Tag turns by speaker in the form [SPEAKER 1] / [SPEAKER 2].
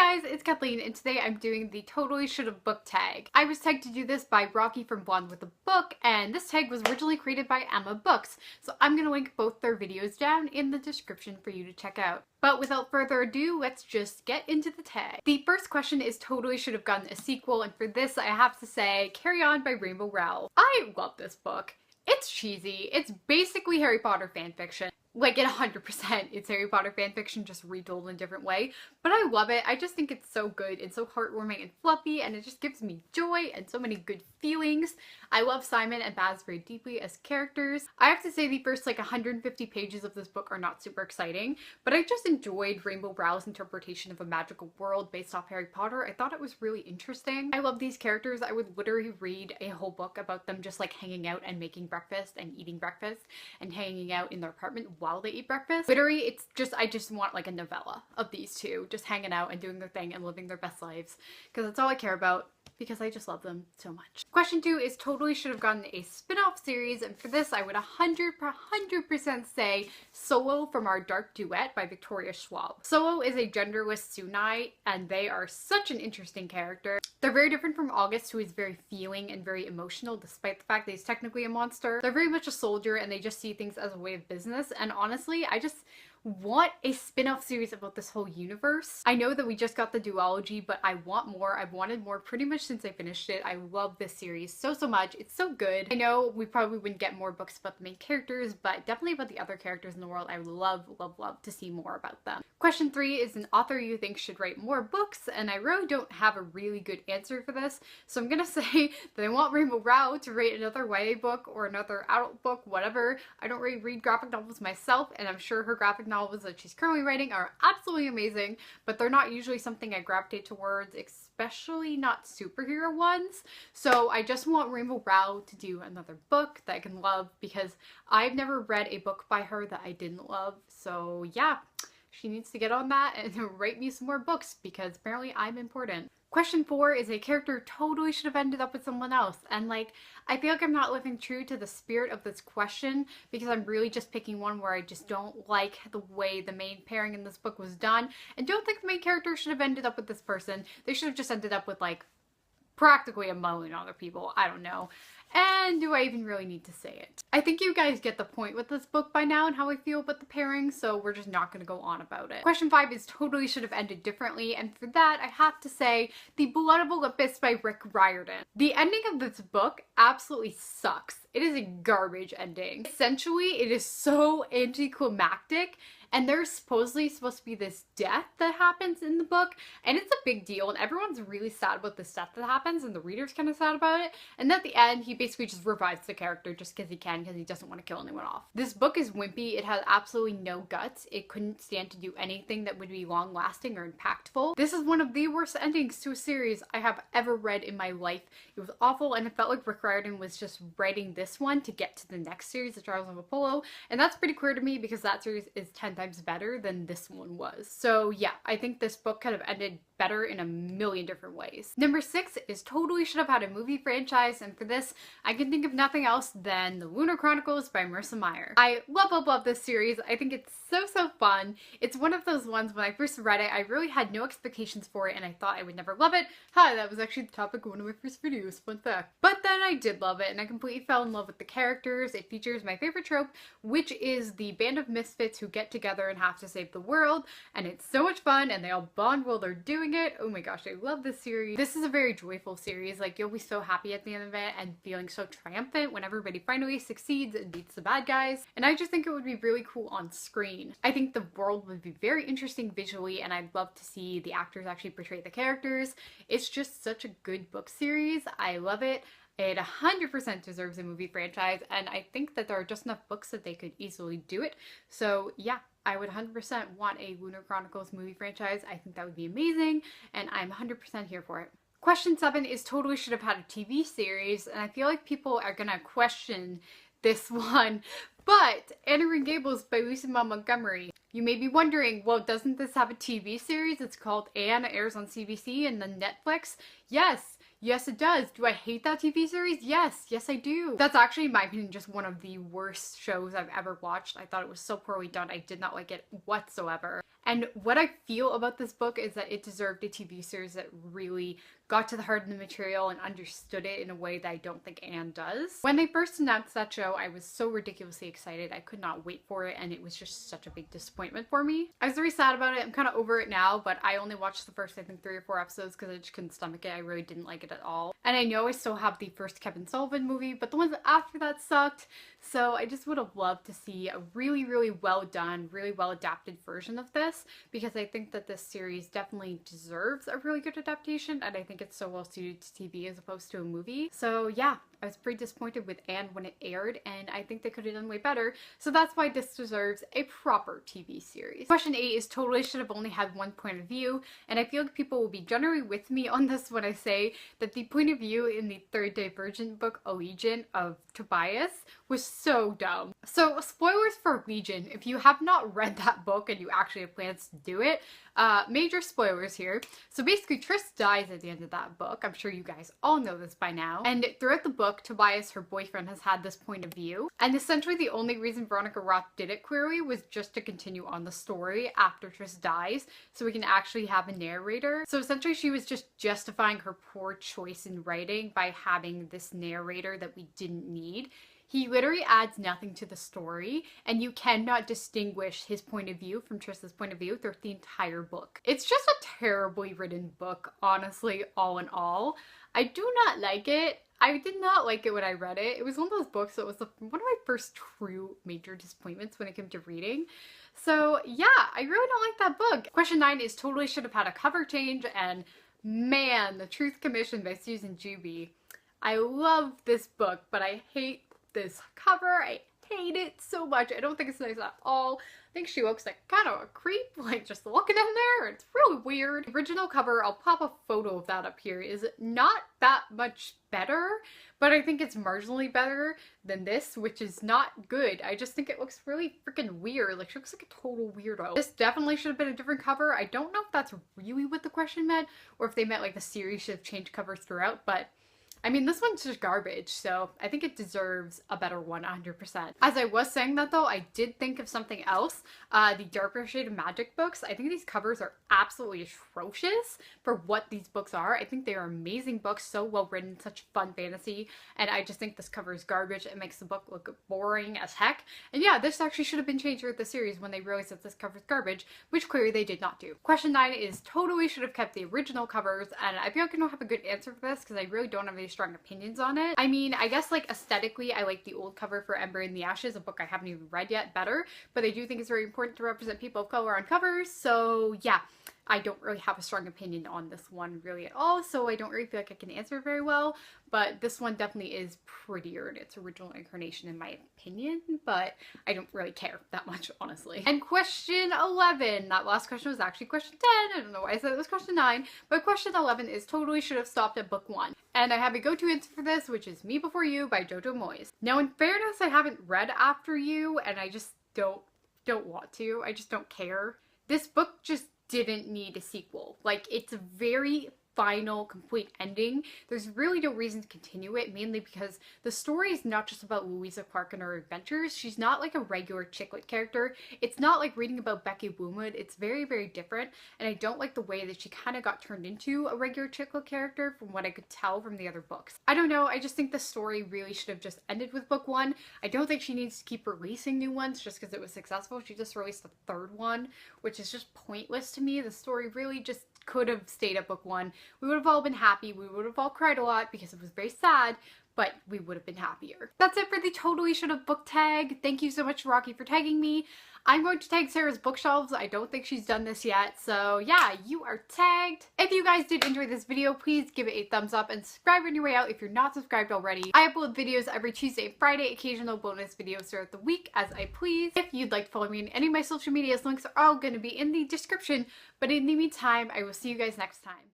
[SPEAKER 1] Hey guys, it's Kathleen, and today I'm doing the Totally Should've book tag. I was tagged to do this by Rocky from Blonde with a Book, and this tag was originally created by Emma Books, so I'm gonna link both their videos down in the description for you to check out. But without further ado, let's just get into the tag. The first question is Totally Should Have Gotten a Sequel, and for this I have to say Carry On by Rainbow Rowell. I love this book. It's cheesy. It's basically Harry Potter fanfiction. Like, at 100%, it's Harry Potter fanfiction just retold in a different way. But I love it. I just think it's so good and so heartwarming and fluffy, and it just gives me joy and so many good feelings. I love Simon and Baz very deeply as characters. I have to say the first 150 pages of this book are not super exciting, but I just enjoyed Rainbow Rowell's interpretation of a magical world based off Harry Potter. I thought it was really interesting. I love these characters. I would literally read a whole book about them just hanging out and making breakfast and eating breakfast and hanging out in their apartment while they eat breakfast. Literally, it's just, I just want a novella of these two just hanging out and doing their thing and living their best lives, because that's all I care about, because I just love them so much. Question 2 is Totally Should Have Gotten a spin-off series, and for this I would 100% say Solo from Our Dark Duet by Victoria Schwab. Solo is a genderless Sunai, and they are such an interesting character. They're very different from August, who is very feeling and very emotional despite the fact that he's technically a monster. They're very much a soldier and they just see things as a way of business, and honestly, I just want a spin-off series about this whole universe. I know that we just got the duology, but I want more. I've wanted more pretty much since I finished it. I love this series so much. It's so good. I know we probably wouldn't get more books about the main characters, but definitely about the other characters in the world. I would love to see more about them. Question 3 is an author you think should write more books, and I really don't have a really good answer for this, so I'm gonna say that I want Rainbow Rowell to write another YA book or another adult book, whatever. I don't really read graphic novels myself, and I'm sure her graphic novels that she's currently writing are absolutely amazing, but they're not usually something I gravitate towards, especially not superhero ones. So I just want Rainbow Rowell to do another book that I can love, because I've never read a book by her that I didn't love. So yeah, she needs to get on that and write me some more books, because apparently I'm important. Question 4 is a character totally should have ended up with someone else, and I feel like I'm not living true to the spirit of this question, because I'm really just picking one where I just don't like the way the main pairing in this book was done, and don't think the main character should have ended up with this person. They should have just ended up with practically a million other people. I don't know. And do I even really need to say it? I think you guys get the point with this book by now and how I feel about the pairing, so we're just not going to go on about it. Question 5 is totally should have ended differently, and for that I have to say The Blood of Olympus by Rick Riordan. The ending of this book absolutely sucks. It is a garbage ending. Essentially, it is so anticlimactic, and there's supposedly supposed to be this death that happens in the book, and it's a big deal, and everyone's really sad about this death that happens, and the reader's kind of sad about it, and at the end, he basically just revives the character just because he can, because he doesn't want to kill anyone off. This book is wimpy. It has absolutely no guts. It couldn't stand to do anything that would be long-lasting or impactful. This is one of the worst endings to a series I have ever read in my life. It was awful, and it felt like Rick Riordan was just writing this one to get to the next series, The Trials of Apollo, and that's pretty clear to me because that series is 10 times better than this one was. So yeah, I think this book could have ended better in a million different ways. Number 6 is totally should have had a movie franchise, and for this, I can think of nothing else than The Lunar Chronicles by Marissa Meyer. I love this series. I think it's so fun. It's one of those ones when I first read it, I really had no expectations for it and I thought I would never love it. Hi, that was actually the topic of one of my first videos, fun fact. But then I did love it and I completely fell in love with the characters. It features my favorite trope, which is the band of misfits who get together and have to save the world, and it's so much fun and they all bond while they're doing it. Oh my gosh, I love this series. This is a very joyful series. You'll be so happy at the end of it and feeling so triumphant when everybody finally succeeds and beats the bad guys, and I just think it would be really cool on screen. I think the world would be very interesting visually, and I'd love to see the actors actually portray the characters. It's just such a good book series. I love it. It 100% deserves a movie franchise, and I think that there are just enough books that they could easily do it. So yeah, I would 100% want a Lunar Chronicles movie franchise. I think that would be amazing, and I'm 100% here for it. Question 7 is totally should have had a TV series, and I feel like people are gonna question this one, but Anne of Green Gables by Lucy Maud Montgomery. You may be wondering, well, doesn't this have a TV series? It's called Anne, airs on CBC and then Netflix. Yes, it does. Do I hate that TV series? Yes, I do. That's actually, in my opinion, just one of the worst shows I've ever watched. I thought it was so poorly done. I did not like it whatsoever. And what I feel about this book is that it deserved a TV series that really got to the heart of the material and understood it in a way that I don't think Anne does. When they first announced that show, I was so ridiculously excited. I could not wait for it, and it was just such a big disappointment for me. I was very sad about it. I'm kind of over it now, but I only watched the first, I think, 3 or 4 episodes because I just couldn't stomach it. I really didn't like it at all. And I know I still have the first Kevin Sullivan movie, but the ones after that sucked. So I just would have loved to see a really, really well done, really well adapted version of this, because I think that this series definitely deserves a really good adaptation, and I think it's so well suited to TV as opposed to a movie. So yeah, I was pretty disappointed with Anne when it aired, and I think they could have done way better. So that's why this deserves a proper TV series. Question 8 is totally should have only had one point of view, and I feel like people will be generally with me on this when I say that the point of view in the third Divergent book, Allegiant, of Tobias was so dumb. So spoilers for Legion, if you have not read that book and you actually have plans to do it, major spoilers here. So basically Tris dies at the end of that book. I'm sure you guys all know this by now. And throughout the book, Tobias, her boyfriend, has had this point of view. And essentially the only reason Veronica Roth did it queerly was just to continue on the story after Tris dies, so we can actually have a narrator. So essentially she was just justifying her poor choice in writing by having this narrator that we didn't need. He literally adds nothing to the story, and you cannot distinguish his point of view from Tris's point of view throughout the entire book. It's just a terribly written book, honestly, all in all. I do not like it. I did not like it when I read it. It was one of those books that was one of my first true major disappointments when it came to reading. So yeah, I really don't like that book. Question 9 is totally should have had a cover change, and man, The Truth Commission by Susan Juby. I love this book, but I hate this cover. I hate it so much. I don't think it's nice at all. I think she looks like kind of a creep, like just looking in there. It's really weird. The original cover, I'll pop a photo of that up here, is not that much better, but I think it's marginally better than this, which is not good. I just think it looks really freaking weird. Like, she looks like a total weirdo. This definitely should have been a different cover. I don't know if that's really what the question meant, or if they meant like the series should have changed covers throughout, but I mean, this one's just garbage, so I think it deserves a better one 100%. As I was saying that though, I did think of something else. The Darker Shade of Magic books. I think these covers are absolutely atrocious for what these books are. I think they are amazing books, so well written, such fun fantasy, and I just think this cover is garbage. It makes the book look boring as heck. And yeah, this actually should have been changed with the series when they realized that this cover is garbage, which clearly they did not do. Question 9 is totally should have kept the original covers, and I feel like I don't have a good answer for this because I really don't have any strong opinions on it. I mean, I guess like aesthetically, I like the old cover for Ember in the Ashes, a book I haven't even read yet, better, but I do think it's very important to represent people of color on covers, so yeah. I don't really have a strong opinion on this one really at all, so I don't really feel like I can answer very well, but this one definitely is prettier in its original incarnation in my opinion, but I don't really care that much, honestly. And question 11, that last question was actually question 10, I don't know why I said it was question 9, but question 11 is totally should have stopped at book 1. And I have a go-to answer for this, which is Me Before You by Jojo Moyes. Now in fairness, I haven't read After You, and I just don't want to, I just don't care. This book just didn't need a sequel. Like, it's a very final, complete ending. There's really no reason to continue it, mainly because the story is not just about Louisa Clark and her adventures. She's not like a regular chick lit character. It's not like reading about Becky Bloomwood. It's very, very different, and I don't like the way that she kind of got turned into a regular chick lit character from what I could tell from the other books. I don't know, I just think the story really should have just ended with book 1. I don't think she needs to keep releasing new ones just because it was successful. She just released the 3rd one, which is just pointless to me. The story really just could have stayed at book 1. We would have all been happy. We would have all cried a lot because it was very sad, but we would have been happier. That's it for the totally should have book tag. Thank you so much, Rocky, for tagging me. I'm going to tag Sarah's Bookshelves. I don't think she's done this yet, so yeah, you are tagged. If you guys did enjoy this video, please give it a thumbs up and subscribe on your way out if you're not subscribed already. I upload videos every Tuesday and Friday, occasional bonus videos throughout the week as I please. If you'd like to follow me on any of my social medias, links are all going to be in the description, but in the meantime, I will see you guys next time.